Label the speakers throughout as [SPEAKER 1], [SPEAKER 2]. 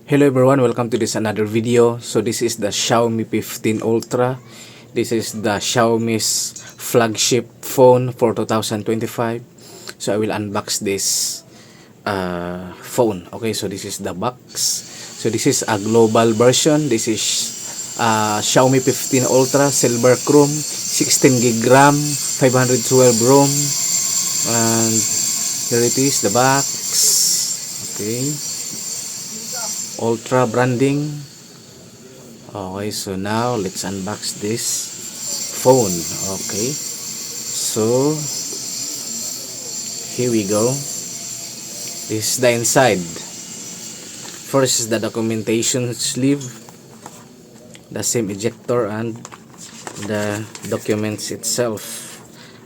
[SPEAKER 1] Hello everyone, welcome to this another video. So this is the Xiaomi 15 Ultra. This is the Xiaomi's flagship phone for 2025. So I will unbox this phone. Okay, so this is the box. So this is a global version. This is Xiaomi 15 Ultra Silver Chrome, 16 gig RAM, 512 ROM, and here it is, the box. Okay, Ultra branding. Okay, so now let's unbox this phone. Okay, so here we go. This is the inside. First is the documentation sleeve, the SIM ejector, and the documents itself,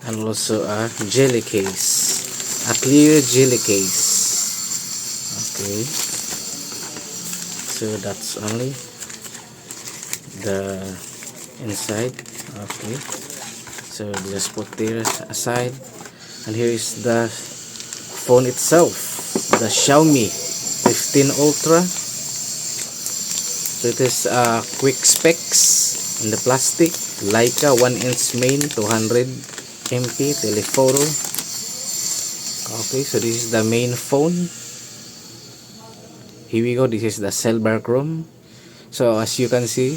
[SPEAKER 1] and also a jelly case, a clear jelly case. Okay, so that's only the inside. Okay, so just put this aside, and here is the phone itself, the Xiaomi 15 Ultra. So it is quick specs in the plastic, Leica 1-inch main, 200 MP telephoto. Okay, so this is the main phone. Here we go. This is the silver chrome. So as you can see,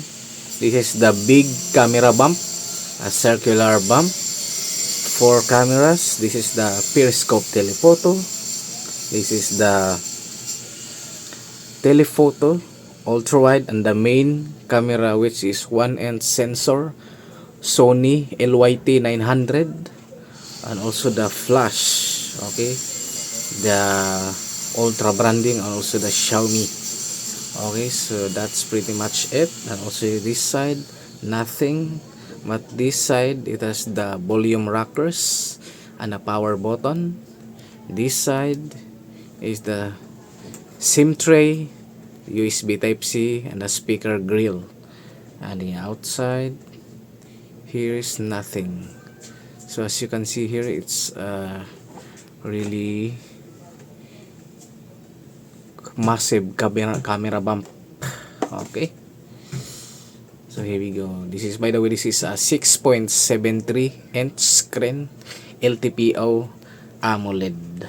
[SPEAKER 1] this is the big camera bump, a circular bump, 4 cameras. This is the periscope telephoto. This is the telephoto ultra wide, and the main camera, which is 1-inch sensor, Sony LYT 900, and also the flash. Okay, the ultra branding, and also the Xiaomi. Okay, so that's pretty much it. And also this side, nothing, but this side it has the volume rockers and a power button. This side is the SIM tray, USB type C, and the speaker grill. And the outside here is nothing. So as you can see here, it's really massive camera bump. Okay, so here we go. This is, by the way, this is a 6.73 inch screen, LTPO AMOLED.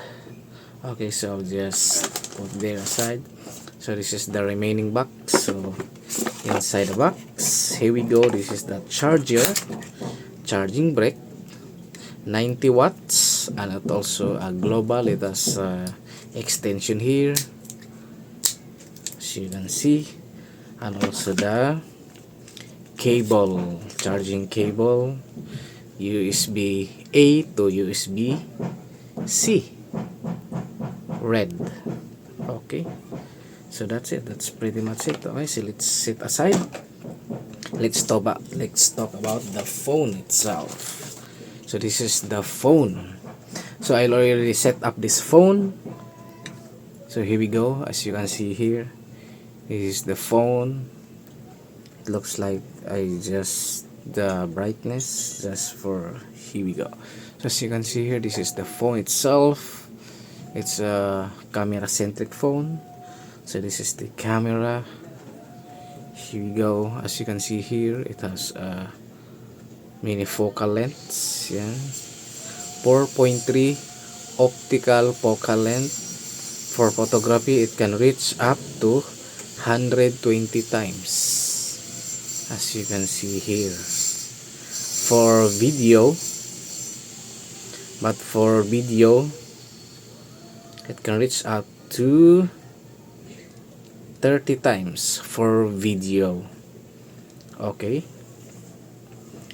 [SPEAKER 1] Okay, so I'll just put there aside. So this is the remaining box. So inside the box, here we go. This is the charger, charging brick, 90 watts, and it also a global. It has extension here, you can see, and also the cable, charging cable, USB A to USB C, red. Okay, so that's it. That's pretty much it. Okay, so let's sit aside. Let's talk about the phone itself. So this is the phone. So I already set up this phone. So here we go. As you can see here, this is the phone. It looks like the brightness just for, here we go. So as you can see here, this is the phone itself. It's a camera centric phone. So this is the camera. Here we go. As you can see here, it has a mini focal length. Yeah, 4.3 optical focal length. For photography, it can reach up to 120 times, as you can see here. For video, it can reach up to 30 times for video. Okay,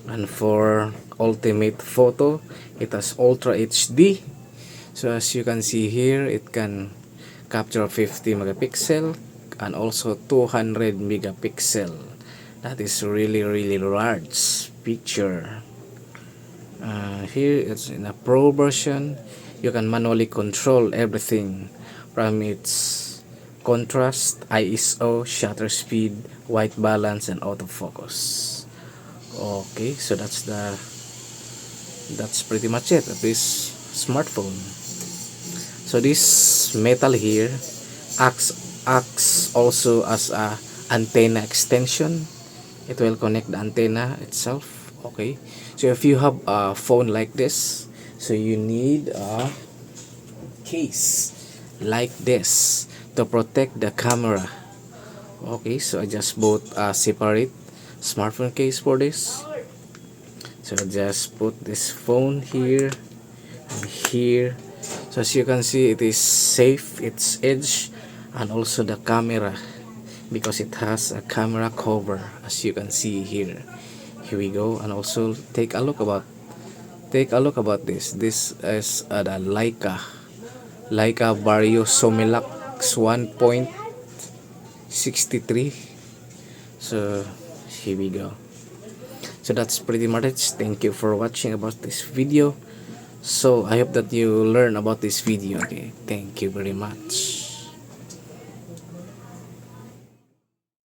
[SPEAKER 1] and for ultimate photo, it has Ultra HD. So as you can see here, it can capture 50 megapixel and also 200 megapixel. That is really large picture. Here it's in a pro version. You can manually control everything from its contrast, ISO, shutter speed, white balance, and autofocus. Okay, so that's pretty much it of this smartphone. So this metal here acts acts also as a antenna extension. It will connect the antenna itself. Okay, so if you have a phone like this, so you need a case like this to protect the camera. Okay, so I just bought a separate smartphone case for this. So I just put this phone here and here. So as you can see, it is safe, its edge, and also the camera, because it has a camera cover, as you can see here. Here we go. And also take a look about this. This is the Leica Vario Somilax 1.63. So here we go. So that's pretty much it. Thank you for watching about this video. So I hope that you learn about this video. Okay, thank you very much.